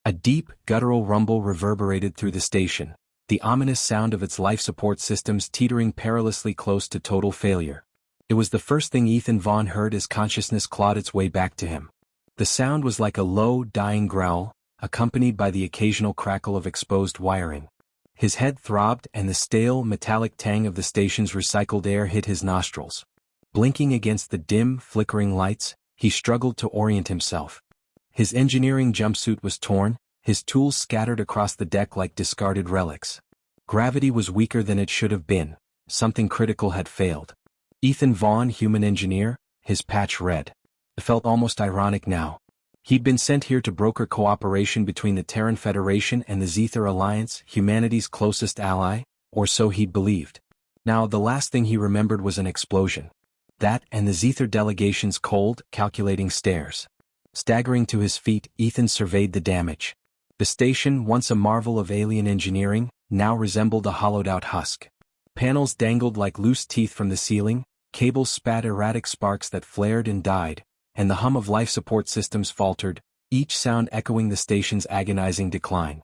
A deep, guttural rumble reverberated through the station, the ominous sound of its life support systems teetering perilously close to total failure. It was the first thing Ethan Vaughn heard as consciousness clawed its way back to him. The sound was like a low, dying growl, accompanied by the occasional crackle of exposed wiring. His head throbbed and the stale, metallic tang of the station's recycled air hit his nostrils. Blinking against the dim, flickering lights, he struggled to orient himself. His engineering jumpsuit was torn, his tools scattered across the deck like discarded relics. Gravity was weaker than it should have been. Something critical had failed. Ethan Vaughn, human engineer, his patch red. It felt almost ironic now. He'd been sent here to broker cooperation between the Terran Federation and the Zethar Alliance, humanity's closest ally, or so he'd believed. Now the last thing he remembered was an explosion. That and the Zethar delegation's cold, calculating stares. Staggering to his feet, Ethan surveyed the damage. The station, once a marvel of alien engineering, now resembled a hollowed-out husk. Panels dangled like loose teeth from the ceiling, cables spat erratic sparks that flared and died, and the hum of life support systems faltered, each sound echoing the station's agonizing decline.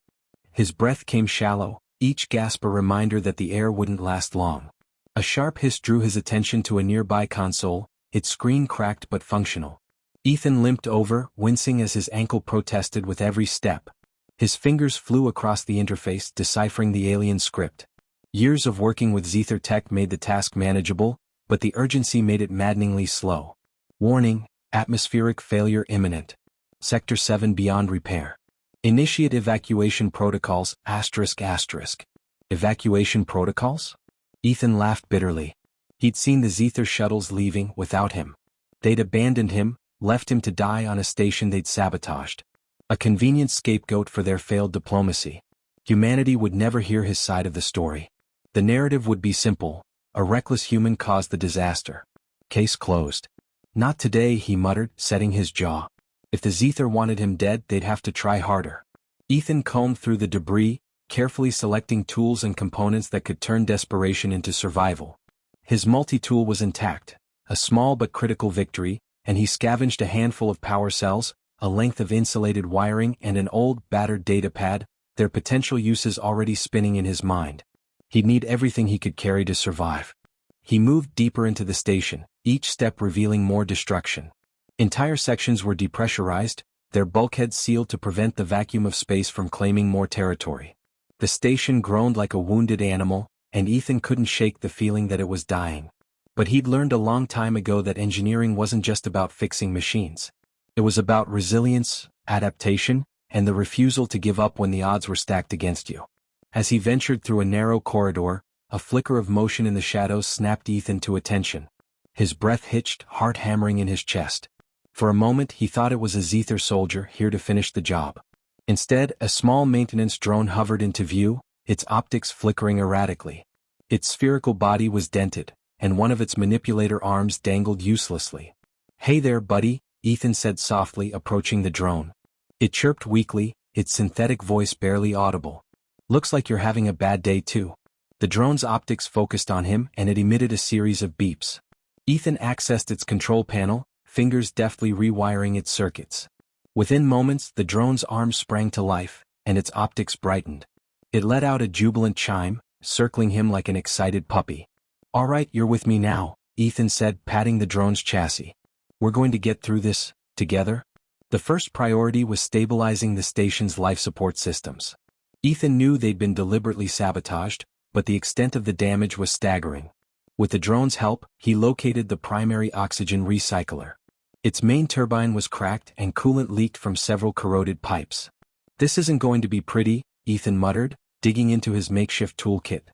His breath came shallow, each gasp a reminder that the air wouldn't last long. A sharp hiss drew his attention to a nearby console, its screen cracked but functional. Ethan limped over, wincing as his ankle protested with every step. His fingers flew across the interface, deciphering the alien script. Years of working with Zethar tech made the task manageable, but the urgency made it maddeningly slow. Warning, atmospheric failure imminent. Sector 7 beyond repair. Initiate evacuation protocols, ***. Evacuation protocols? Ethan laughed bitterly. He'd seen the Zethar shuttles leaving without him. They'd abandoned him, left him to die on a station they'd sabotaged. A convenient scapegoat for their failed diplomacy. Humanity would never hear his side of the story. The narrative would be simple: a reckless human caused the disaster. Case closed. Not today, he muttered, setting his jaw. If the Zethar wanted him dead, they'd have to try harder. Ethan combed through the debris, carefully selecting tools and components that could turn desperation into survival. His multi-tool was intact, a small but critical victory, and he scavenged a handful of power cells, a length of insulated wiring and an old, battered datapad, their potential uses already spinning in his mind. He'd need everything he could carry to survive. He moved deeper into the station, each step revealing more destruction. Entire sections were depressurized, their bulkheads sealed to prevent the vacuum of space from claiming more territory. The station groaned like a wounded animal, and Ethan couldn't shake the feeling that it was dying. But he'd learned a long time ago that engineering wasn't just about fixing machines. It was about resilience, adaptation, and the refusal to give up when the odds were stacked against you. As he ventured through a narrow corridor, a flicker of motion in the shadows snapped Ethan to attention. His breath hitched, heart hammering in his chest. For a moment he thought it was a Zethar soldier here to finish the job. Instead, a small maintenance drone hovered into view, its optics flickering erratically. Its spherical body was dented, and one of its manipulator arms dangled uselessly. "Hey there, buddy," Ethan said softly, approaching the drone. It chirped weakly, its synthetic voice barely audible. "Looks like you're having a bad day too." The drone's optics focused on him and it emitted a series of beeps. Ethan accessed its control panel, fingers deftly rewiring its circuits. Within moments, the drone's arms sprang to life, and its optics brightened. It let out a jubilant chime, circling him like an excited puppy. "All right, you're with me now," Ethan said, patting the drone's chassis. "We're going to get through this, together." The first priority was stabilizing the station's life support systems. Ethan knew they'd been deliberately sabotaged, but the extent of the damage was staggering. With the drone's help, he located the primary oxygen recycler. Its main turbine was cracked and coolant leaked from several corroded pipes. "This isn't going to be pretty," Ethan muttered, digging into his makeshift toolkit.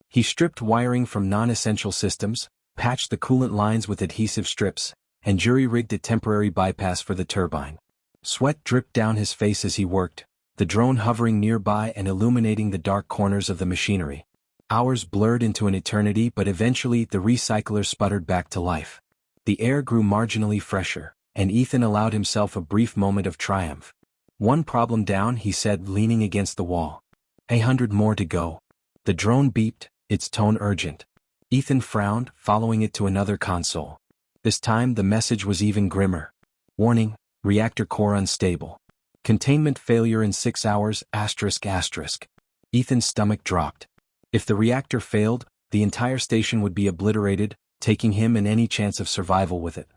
He stripped wiring from non-essential systems, patched the coolant lines with adhesive strips, and jury-rigged a temporary bypass for the turbine. Sweat dripped down his face as he worked, the drone hovering nearby and illuminating the dark corners of the machinery. Hours blurred into an eternity, but eventually the recycler sputtered back to life. The air grew marginally fresher, and Ethan allowed himself a brief moment of triumph. "One problem down," he said, leaning against the wall. 100 more to go." The drone beeped, its tone urgent. Ethan frowned, following it to another console. This time the message was even grimmer. "Warning, reactor core unstable. Containment failure in 6 hours, asterisk asterisk. Ethan's stomach dropped. If the reactor failed, the entire station would be obliterated, taking him and any chance of survival with it.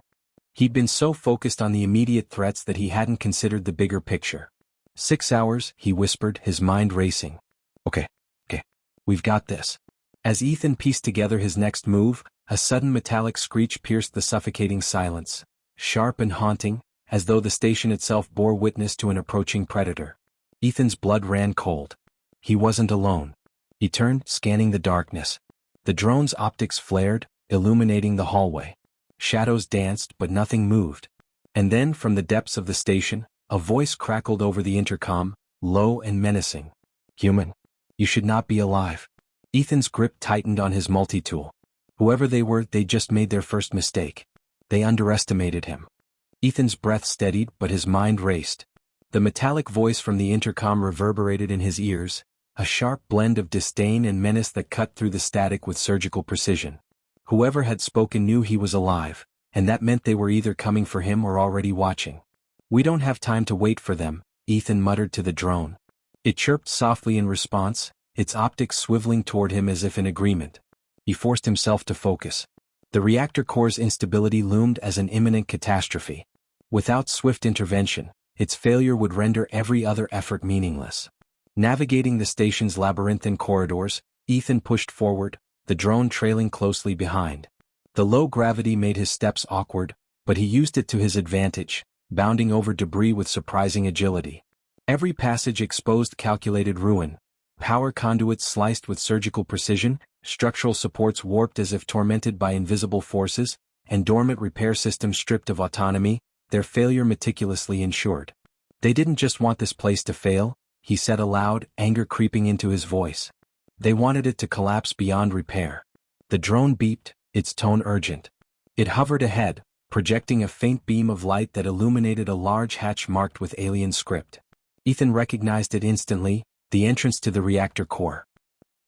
He'd been so focused on the immediate threats that he hadn't considered the bigger picture. 6 hours, he whispered, his mind racing. Okay. We've got this. As Ethan pieced together his next move, a sudden metallic screech pierced the suffocating silence, sharp and haunting, as though the station itself bore witness to an approaching predator. Ethan's blood ran cold. He wasn't alone. He turned, scanning the darkness. The drone's optics flared, illuminating the hallway. Shadows danced, but nothing moved. And then, from the depths of the station, a voice crackled over the intercom, low and menacing. Human. You should not be alive. Ethan's grip tightened on his multi-tool. Whoever they were, they just made their first mistake. They underestimated him. Ethan's breath steadied, but his mind raced. The metallic voice from the intercom reverberated in his ears, a sharp blend of disdain and menace that cut through the static with surgical precision. Whoever had spoken knew he was alive, and that meant they were either coming for him or already watching. We don't have time to wait for them, Ethan muttered to the drone. It chirped softly in response, its optics swiveling toward him as if in agreement. He forced himself to focus. The reactor core's instability loomed as an imminent catastrophe. Without swift intervention, its failure would render every other effort meaningless. Navigating the station's labyrinthine corridors, Ethan pushed forward, the drone trailing closely behind. The low gravity made his steps awkward, but he used it to his advantage, bounding over debris with surprising agility. Every passage exposed calculated ruin. Power conduits sliced with surgical precision, structural supports warped as if tormented by invisible forces, and dormant repair systems stripped of autonomy, their failure meticulously ensured. They didn't just want this place to fail, he said aloud, anger creeping into his voice. They wanted it to collapse beyond repair. The drone beeped, its tone urgent. It hovered ahead, projecting a faint beam of light that illuminated a large hatch marked with alien script. Ethan recognized it instantly, the entrance to the reactor core.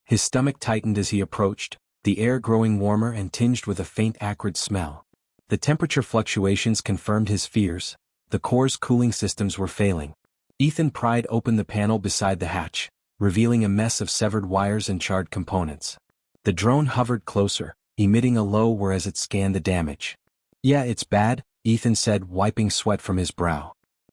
His stomach tightened as he approached, the air growing warmer and tinged with a faint acrid smell. The temperature fluctuations confirmed his fears. The core's cooling systems were failing. Ethan pried open the panel beside the hatch, revealing a mess of severed wires and charred components. The drone hovered closer, emitting a low whir as it scanned the damage. Yeah, it's bad, Ethan said, wiping sweat from his brow.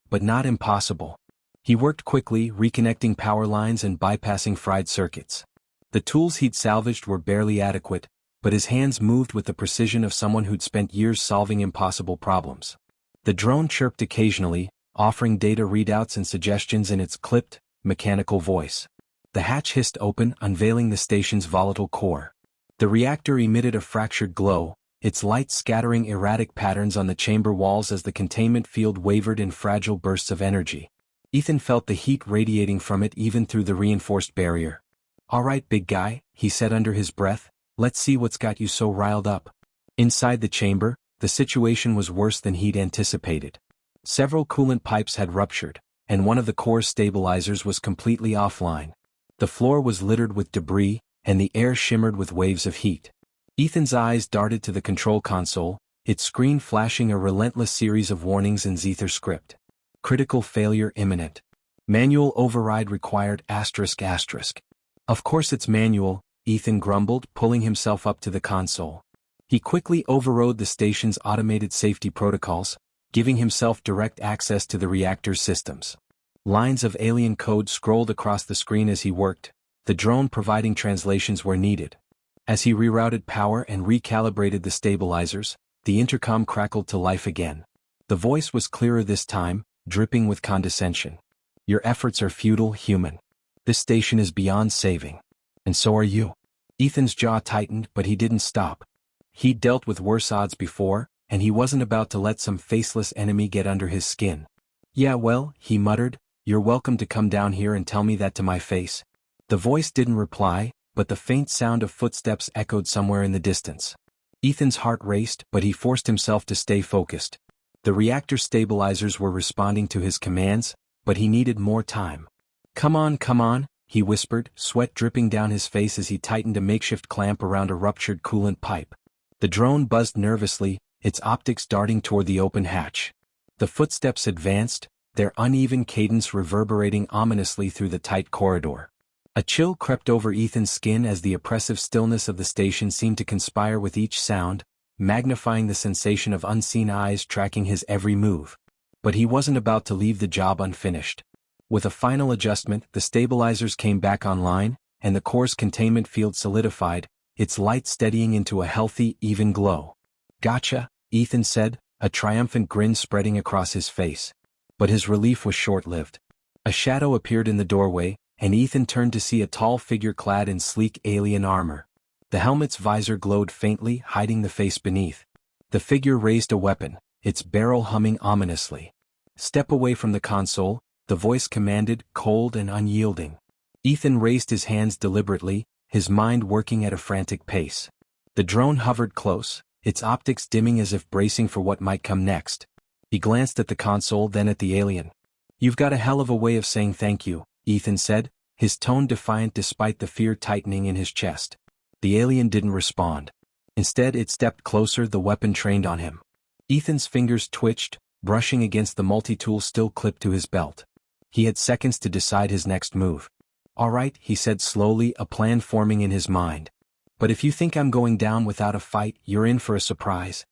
But not impossible. He worked quickly, reconnecting power lines and bypassing fried circuits. The tools he'd salvaged were barely adequate, but his hands moved with the precision of someone who'd spent years solving impossible problems. The drone chirped occasionally, offering data readouts and suggestions in its clipped, mechanical voice. The hatch hissed open, unveiling the station's volatile core. The reactor emitted a fractured glow, its light scattering erratic patterns on the chamber walls as the containment field wavered in fragile bursts of energy. Ethan felt the heat radiating from it even through the reinforced barrier. All right, big guy, he said under his breath, let's see what's got you so riled up. Inside the chamber, the situation was worse than he'd anticipated. Several coolant pipes had ruptured, and one of the core's stabilizers was completely offline. The floor was littered with debris, and the air shimmered with waves of heat. Ethan's eyes darted to the control console, its screen flashing a relentless series of warnings in Zither script. Critical failure imminent. Manual override required asterisk asterisk. Of course it's manual, Ethan grumbled, pulling himself up to the console. He quickly overrode the station's automated safety protocols, giving himself direct access to the reactor's systems. Lines of alien code scrolled across the screen as he worked, the drone providing translations where needed. As he rerouted power and recalibrated the stabilizers, the intercom crackled to life again. The voice was clearer this time, dripping with condescension. Your efforts are futile, human. This station is beyond saving. And so are you. Ethan's jaw tightened, but he didn't stop. He'd dealt with worse odds before, and he wasn't about to let some faceless enemy get under his skin. Yeah, well, he muttered, you're welcome to come down here and tell me that to my face. The voice didn't reply, but the faint sound of footsteps echoed somewhere in the distance. Ethan's heart raced, but he forced himself to stay focused. The reactor stabilizers were responding to his commands, but he needed more time. Come on, he whispered, sweat dripping down his face as he tightened a makeshift clamp around a ruptured coolant pipe. The drone buzzed nervously, its optics darting toward the open hatch. The footsteps advanced, their uneven cadence reverberating ominously through the tight corridor. A chill crept over Ethan's skin as the oppressive stillness of the station seemed to conspire with each sound, magnifying the sensation of unseen eyes tracking his every move. But he wasn't about to leave the job unfinished. With a final adjustment, the stabilizers came back online, and the core's containment field solidified, its light steadying into a healthy, even glow. "Gotcha," Ethan said, a triumphant grin spreading across his face. But his relief was short-lived. A shadow appeared in the doorway, and Ethan turned to see a tall figure clad in sleek alien armor. The helmet's visor glowed faintly, hiding the face beneath. The figure raised a weapon, its barrel humming ominously. "Step away from the console," the voice commanded, cold and unyielding. Ethan raised his hands deliberately, his mind working at a frantic pace. The drone hovered close, its optics dimming as if bracing for what might come next. He glanced at the console, then at the alien. "You've got a hell of a way of saying thank you," Ethan said, his tone defiant despite the fear tightening in his chest. The alien didn't respond. Instead, it stepped closer, the weapon trained on him. Ethan's fingers twitched, brushing against the multi-tool still clipped to his belt. He had seconds to decide his next move. "All right," he said slowly, a plan forming in his mind. "But if you think I'm going down without a fight, you're in for a surprise."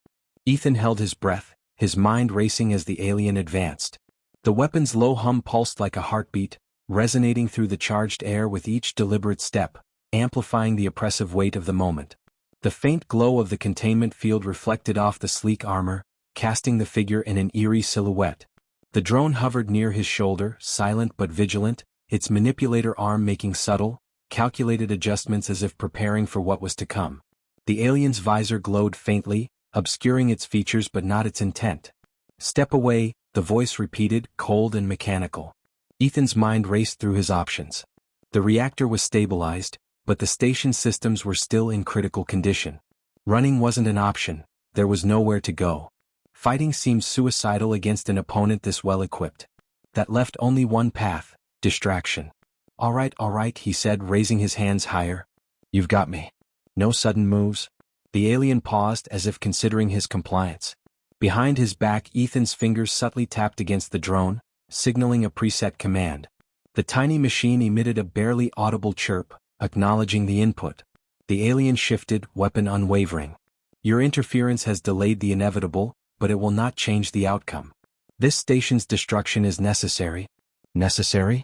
Ethan held his breath, his mind racing as the alien advanced. The weapon's low hum pulsed like a heartbeat, resonating through the charged air with each deliberate step, amplifying the oppressive weight of the moment. The faint glow of the containment field reflected off the sleek armor, casting the figure in an eerie silhouette. The drone hovered near his shoulder, silent but vigilant, its manipulator arm making subtle, calculated adjustments as if preparing for what was to come. The alien's visor glowed faintly, obscuring its features but not its intent. "Step away," the voice repeated, cold and mechanical. Ethan's mind raced through his options. The reactor was stabilized, but the station's systems were still in critical condition. Running wasn't an option, there was nowhere to go. Fighting seemed suicidal against an opponent this well-equipped. That left only one path: distraction. All right, he said, raising his hands higher. "You've got me. No sudden moves." The alien paused as if considering his compliance. Behind his back, Ethan's fingers subtly tapped against the drone, signaling a preset command. The tiny machine emitted a barely audible chirp, acknowledging the input. The alien shifted, weapon unwavering. "Your interference has delayed the inevitable, but it will not change the outcome. This station's destruction is necessary." "Necessary?"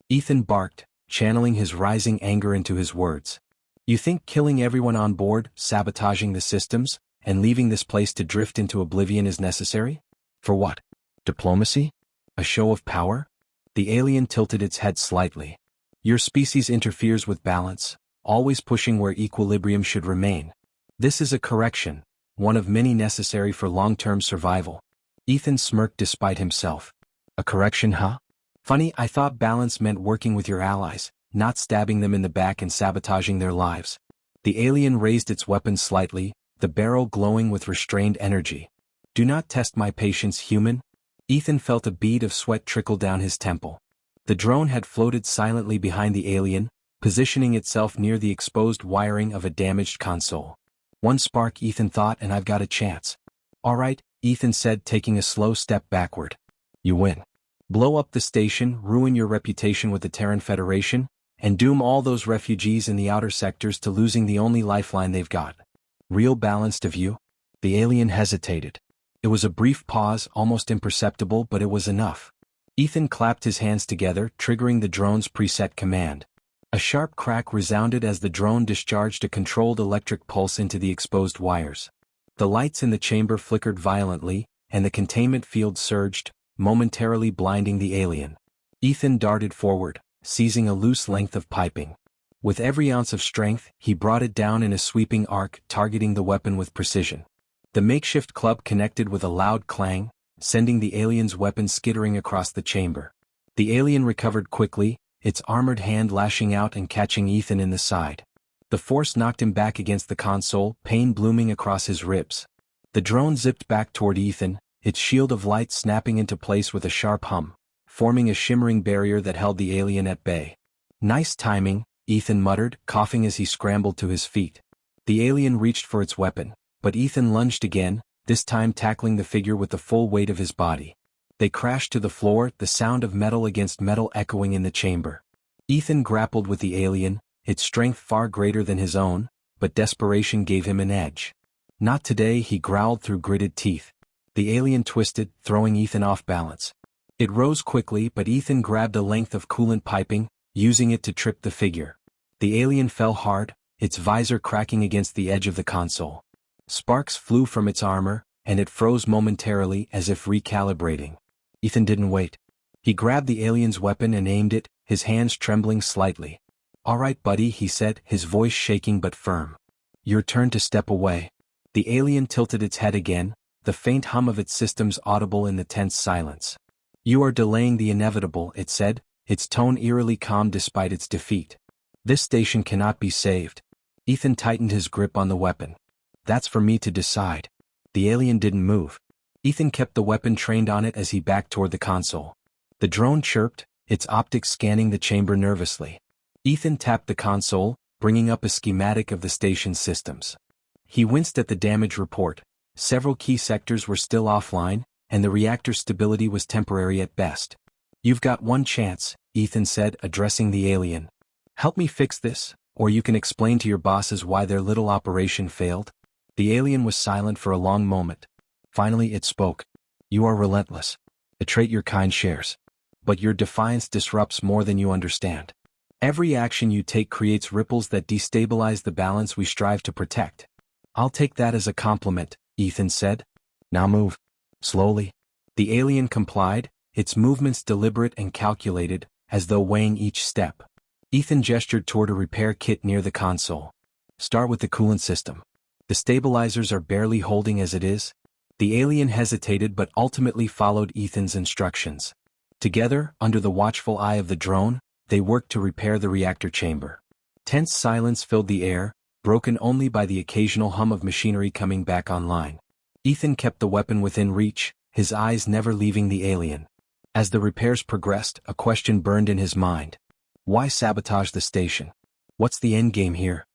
Ethan barked, channeling his rising anger into his words. "You think killing everyone on board, sabotaging the systems, and leaving this place to drift into oblivion is necessary? For what? Diplomacy? A show of power?" The alien tilted its head slightly. "Your species interferes with balance, always pushing where equilibrium should remain. This is a correction, one of many necessary for long-term survival." Ethan smirked despite himself. "A correction, huh? Funny, I thought balance meant working with your allies, not stabbing them in the back and sabotaging their lives." The alien raised its weapon slightly, the barrel glowing with restrained energy. "Do not test my patience, human." Ethan felt a bead of sweat trickle down his temple. The drone had floated silently behind the alien, positioning itself near the exposed wiring of a damaged console. "One spark," Ethan thought, "and I've got a chance." "All right," Ethan said, taking a slow step backward. "You win. Blow up the station, ruin your reputation with the Terran Federation, and doom all those refugees in the outer sectors to losing the only lifeline they've got. Real balanced of you." The alien hesitated. It was a brief pause, almost imperceptible, but it was enough. Ethan clapped his hands together, triggering the drone's preset command. A sharp crack resounded as the drone discharged a controlled electric pulse into the exposed wires. The lights in the chamber flickered violently, and the containment field surged, momentarily blinding the alien. Ethan darted forward, seizing a loose length of piping. With every ounce of strength, he brought it down in a sweeping arc, targeting the weapon with precision. The makeshift club connected with a loud clang, sending the alien's weapon skittering across the chamber. The alien recovered quickly, its armored hand lashing out and catching Ethan in the side. The force knocked him back against the console, pain blooming across his ribs. The drone zipped back toward Ethan, its shield of light snapping into place with a sharp hum, forming a shimmering barrier that held the alien at bay. "Nice timing," Ethan muttered, coughing as he scrambled to his feet. The alien reached for its weapon, but Ethan lunged again, this time tackling the figure with the full weight of his body. They crashed to the floor, the sound of metal against metal echoing in the chamber. Ethan grappled with the alien, its strength far greater than his own, but desperation gave him an edge. Not today, he growled through gritted teeth. The alien twisted, throwing Ethan off balance. It rose quickly, but Ethan grabbed a length of coolant piping, using it to trip the figure. The alien fell hard, its visor cracking against the edge of the console. Sparks flew from its armor, and it froze momentarily as if recalibrating. Ethan didn't wait. He grabbed the alien's weapon and aimed it, his hands trembling slightly. "All right, buddy," he said, his voice shaking but firm. "Your turn to step away." The alien tilted its head again, the faint hum of its systems audible in the tense silence. "You are delaying the inevitable," it said, its tone eerily calm despite its defeat. "This station cannot be saved." Ethan tightened his grip on the weapon. "That's for me to decide." The alien didn't move. Ethan kept the weapon trained on it as he backed toward the console. The drone chirped, its optics scanning the chamber nervously. Ethan tapped the console, bringing up a schematic of the station's systems. He winced at the damage report. Several key sectors were still offline, and the reactor's stability was temporary at best. "You've got one chance," Ethan said, addressing the alien. "Help me fix this, or you can explain to your bosses why their little operation failed." The alien was silent for a long moment. Finally it spoke. "You are relentless. A trait your kind shares. But your defiance disrupts more than you understand. Every action you take creates ripples that destabilize the balance we strive to protect." "I'll take that as a compliment," Ethan said. "Now move." Slowly. The alien complied, its movements deliberate and calculated, as though weighing each step. Ethan gestured toward a repair kit near the console. "Start with the coolant system. The stabilizers are barely holding as it is." The alien hesitated but ultimately followed Ethan's instructions. Together, under the watchful eye of the drone, they worked to repair the reactor chamber. Tense silence filled the air, broken only by the occasional hum of machinery coming back online. Ethan kept the weapon within reach, his eyes never leaving the alien. As the repairs progressed, a question burned in his mind. Why sabotage the station? What's the endgame here?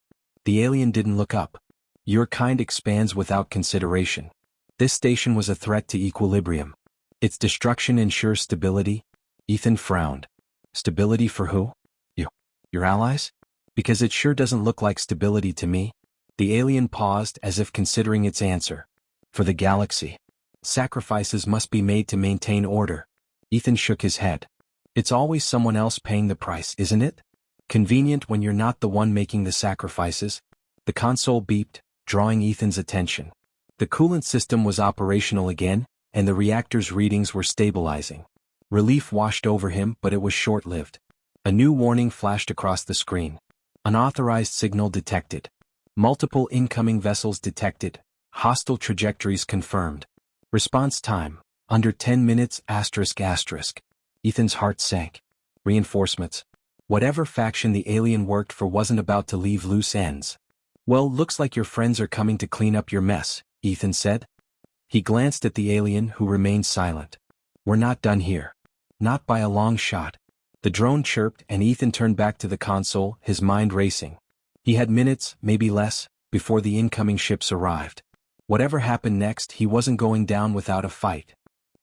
The alien didn't look up. "Your kind expands without consideration." This station was a threat to equilibrium. Its destruction ensures stability. Ethan frowned. Stability for who? You. Your allies? Because it sure doesn't look like stability to me. The alien paused as if considering its answer. For the galaxy. Sacrifices must be made to maintain order. Ethan shook his head. It's always someone else paying the price, isn't it? Convenient when you're not the one making the sacrifices. The console beeped, drawing Ethan's attention. The coolant system was operational again, and the reactor's readings were stabilizing. Relief washed over him, but it was short-lived. A new warning flashed across the screen. Unauthorized signal detected. Multiple incoming vessels detected. Hostile trajectories confirmed. Response time, under 10 minutes****. Ethan's heart sank. Reinforcements. Whatever faction the alien worked for wasn't about to leave loose ends. "Well, looks like your friends are coming to clean up your mess," Ethan said. He glanced at the alien, who remained silent. "We're not done here. Not by a long shot." The drone chirped and Ethan turned back to the console, his mind racing. He had minutes, maybe less, before the incoming ships arrived. Whatever happened next, he wasn't going down without a fight.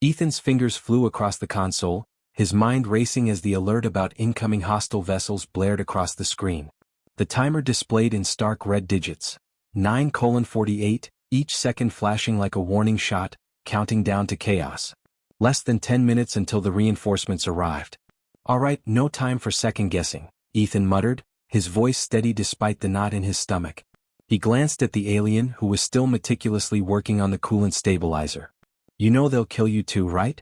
Ethan's fingers flew across the console, his mind racing as the alert about incoming hostile vessels blared across the screen. The timer displayed in stark red digits. 9:48, each second flashing like a warning shot, counting down to chaos. Less than 10 minutes until the reinforcements arrived. "All right, no time for second-guessing," Ethan muttered, his voice steady despite the knot in his stomach. He glanced at the alien, who was still meticulously working on the coolant stabilizer. "You know they'll kill you too, right?"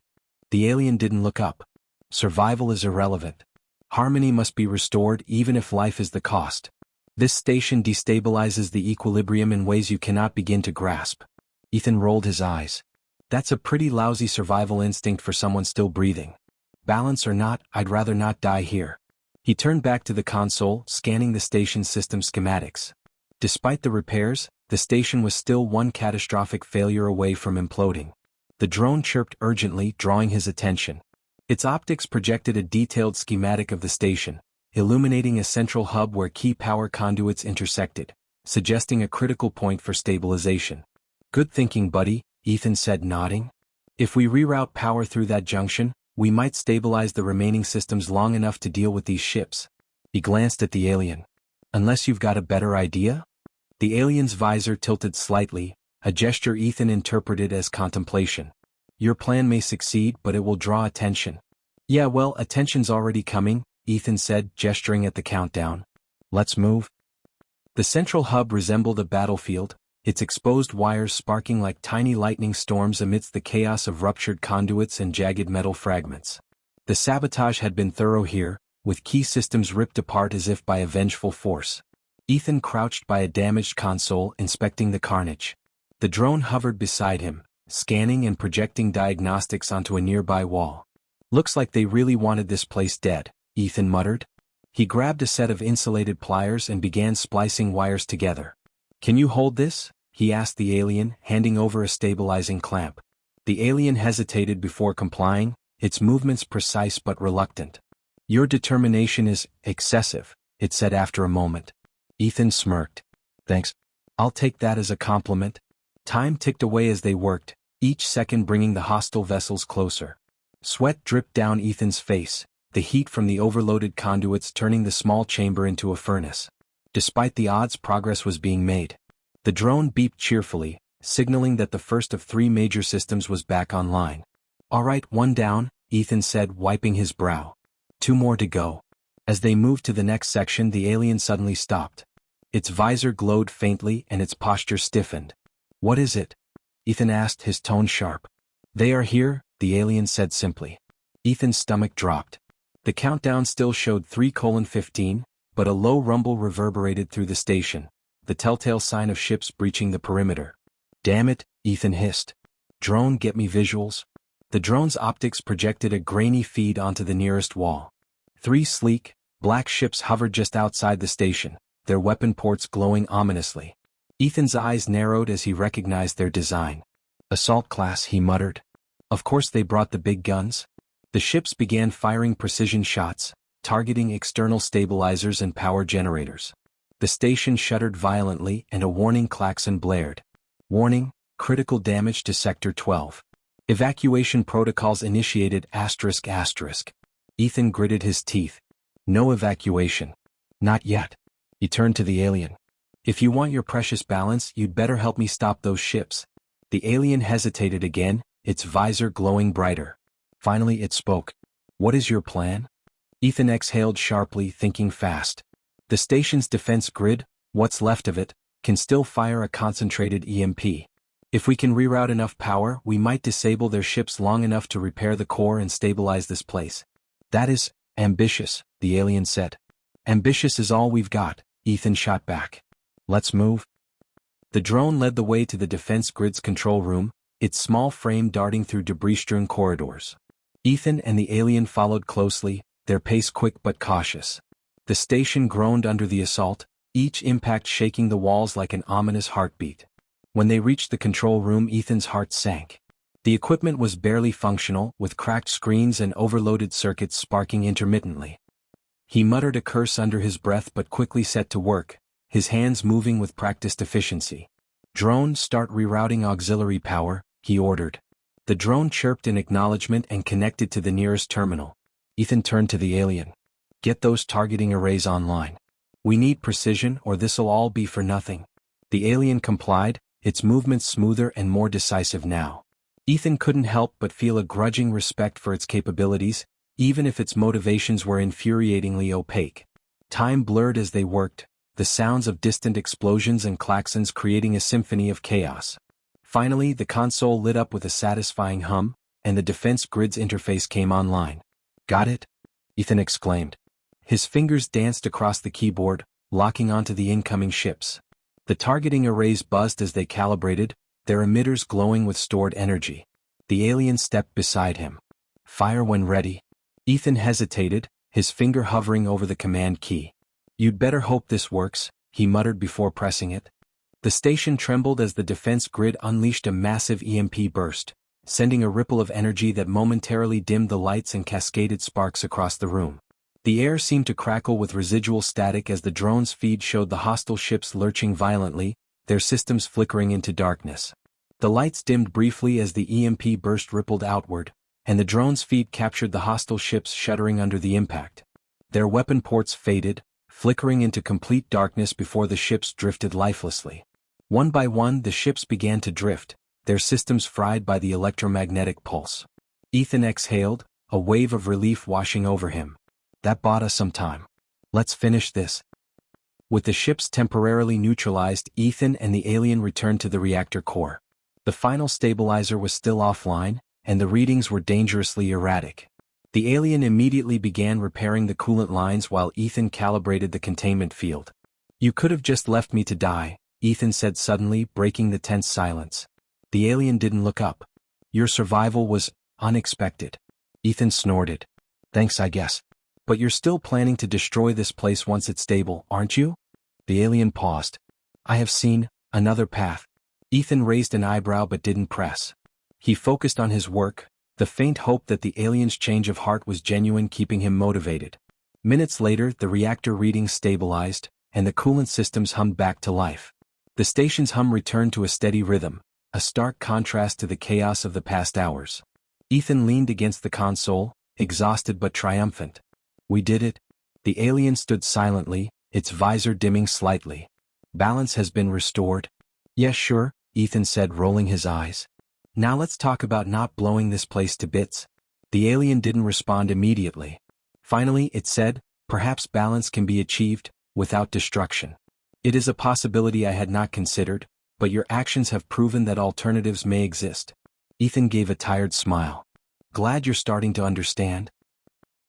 The alien didn't look up. "Survival is irrelevant. Harmony must be restored even if life is the cost. This station destabilizes the equilibrium in ways you cannot begin to grasp." Ethan rolled his eyes. "That's a pretty lousy survival instinct for someone still breathing. Balance or not, I'd rather not die here." He turned back to the console, scanning the station's system schematics. Despite the repairs, the station was still one catastrophic failure away from imploding. The drone chirped urgently, drawing his attention. Its optics projected a detailed schematic of the station, illuminating a central hub where key power conduits intersected, suggesting a critical point for stabilization. "Good thinking, buddy," Ethan said, nodding. If we reroute power through that junction, we might stabilize the remaining systems long enough to deal with these ships. He glanced at the alien. Unless you've got a better idea? The alien's visor tilted slightly, a gesture Ethan interpreted as contemplation. Your plan may succeed, but it will draw attention. Yeah, well, attention's already coming, Ethan said, gesturing at the countdown. Let's move. The central hub resembled a battlefield, its exposed wires sparking like tiny lightning storms amidst the chaos of ruptured conduits and jagged metal fragments. The sabotage had been thorough here, with key systems ripped apart as if by a vengeful force. Ethan crouched by a damaged console, inspecting the carnage. The drone hovered beside him, scanning and projecting diagnostics onto a nearby wall. Looks like they really wanted this place dead, Ethan muttered. He grabbed a set of insulated pliers and began splicing wires together. Can you hold this? He asked the alien, handing over a stabilizing clamp. The alien hesitated before complying, its movements precise but reluctant. Your determination is excessive, it said after a moment. Ethan smirked. Thanks. I'll take that as a compliment. Time ticked away as they worked, each second bringing the hostile vessels closer. Sweat dripped down Ethan's face, the heat from the overloaded conduits turning the small chamber into a furnace. Despite the odds, progress was being made. The drone beeped cheerfully, signaling that the first of 3 major systems was back online. All right, one down, Ethan said, wiping his brow. 2 more to go. As they moved to the next section, the alien suddenly stopped. Its visor glowed faintly and its posture stiffened. What is it? Ethan asked, his tone sharp. They are here, the alien said simply. Ethan's stomach dropped. The countdown still showed 3:15, but a low rumble reverberated through the station, the telltale sign of ships breaching the perimeter. Damn it, Ethan hissed. Drone, get me visuals. The drone's optics projected a grainy feed onto the nearest wall. 3 sleek, black ships hovered just outside the station, their weapon ports glowing ominously. Ethan's eyes narrowed as he recognized their design. Assault class, he muttered. Of course they brought the big guns. The ships began firing precision shots, targeting external stabilizers and power generators. The station shuddered violently and a warning klaxon blared. Warning, critical damage to Sector 12. Evacuation protocols initiated ****. Ethan gritted his teeth. No evacuation. Not yet. He turned to the alien. If you want your precious balance, you'd better help me stop those ships. The alien hesitated again, its visor glowing brighter. Finally it spoke. What is your plan? Ethan exhaled sharply, thinking fast. The station's defense grid, what's left of it, can still fire a concentrated EMP. If we can reroute enough power, we might disable their ships long enough to repair the core and stabilize this place. That is ambitious, the alien said. Ambitious is all we've got, Ethan shot back. Let's move. The drone led the way to the defense grid's control room, its small frame darting through debris-strewn corridors. Ethan and the alien followed closely, their pace quick but cautious. The station groaned under the assault, each impact shaking the walls like an ominous heartbeat. When they reached the control room, Ethan's heart sank. The equipment was barely functional, with cracked screens and overloaded circuits sparking intermittently. He muttered a curse under his breath but quickly set to work, his hands moving with practiced efficiency. Drone, start rerouting auxiliary power, he ordered. The drone chirped in acknowledgement and connected to the nearest terminal. Ethan turned to the alien. Get those targeting arrays online. We need precision or this'll all be for nothing. The alien complied, its movements smoother and more decisive now. Ethan couldn't help but feel a grudging respect for its capabilities, even if its motivations were infuriatingly opaque. Time blurred as they worked, the sounds of distant explosions and klaxons creating a symphony of chaos. Finally, the console lit up with a satisfying hum, and the defense grid's interface came online. Got it? Ethan exclaimed. His fingers danced across the keyboard, locking onto the incoming ships. The targeting arrays buzzed as they calibrated, their emitters glowing with stored energy. The alien stepped beside him. Fire when ready. Ethan hesitated, his finger hovering over the command key. You'd better hope this works, he muttered before pressing it. The station trembled as the defense grid unleashed a massive EMP burst, sending a ripple of energy that momentarily dimmed the lights and cascaded sparks across the room. The air seemed to crackle with residual static as the drone's feed showed the hostile ships lurching violently, their systems flickering into darkness. The lights dimmed briefly as the EMP burst rippled outward, and the drone's feet captured the hostile ships shuddering under the impact. Their weapon ports faded, flickering into complete darkness before the ships drifted lifelessly. One by one the ships began to drift, their systems fried by the electromagnetic pulse. Ethan exhaled, a wave of relief washing over him. That bought us some time. Let's finish this. With the ships temporarily neutralized, Ethan and the alien returned to the reactor core. The final stabilizer was still offline, and the readings were dangerously erratic. The alien immediately began repairing the coolant lines while Ethan calibrated the containment field. "You could have just left me to die," Ethan said suddenly, breaking the tense silence. The alien didn't look up. "Your survival was unexpected." Ethan snorted. "Thanks, I guess. But you're still planning to destroy this place once it's stable, aren't you?" The alien paused. "I have seen another path." Ethan raised an eyebrow but didn't press. He focused on his work, the faint hope that the alien's change of heart was genuine keeping him motivated. Minutes later, the reactor readings stabilized, and the coolant systems hummed back to life. The station's hum returned to a steady rhythm, a stark contrast to the chaos of the past hours. Ethan leaned against the console, exhausted but triumphant. "We did it." The alien stood silently, its visor dimming slightly. "Balance has been restored." "Yes, sure," Ethan said, rolling his eyes. "Now let's talk about not blowing this place to bits." The alien didn't respond immediately. Finally, it said, "Perhaps balance can be achieved, without destruction. It is a possibility I had not considered, but your actions have proven that alternatives may exist." Ethan gave a tired smile. "Glad you're starting to understand."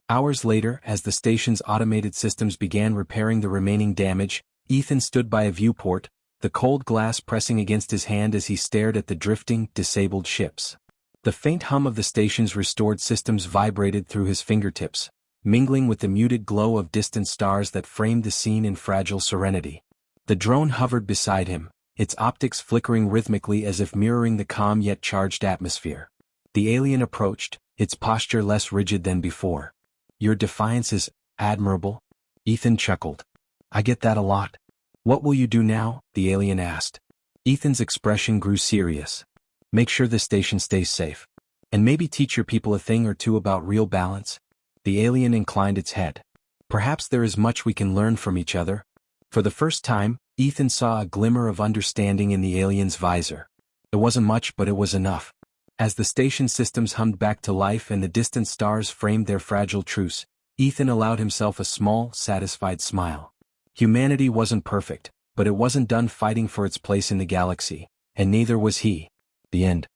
Hours later, as the station's automated systems began repairing the remaining damage, Ethan stood by a viewport, the cold glass pressing against his hand as he stared at the drifting, disabled ships. The faint hum of the station's restored systems vibrated through his fingertips, mingling with the muted glow of distant stars that framed the scene in fragile serenity. The drone hovered beside him, its optics flickering rhythmically as if mirroring the calm yet charged atmosphere. The alien approached, its posture less rigid than before. "Your defiance is admirable." Ethan chuckled. "I get that a lot." "What will you do now?" the alien asked. Ethan's expression grew serious. "Make sure the station stays safe. And maybe teach your people a thing or two about real balance." The alien inclined its head. "Perhaps there is much we can learn from each other." For the first time, Ethan saw a glimmer of understanding in the alien's visor. It wasn't much, but it was enough. As the station systems hummed back to life and the distant stars framed their fragile truce, Ethan allowed himself a small, satisfied smile. Humanity wasn't perfect, but it wasn't done fighting for its place in the galaxy, and neither was he. The end.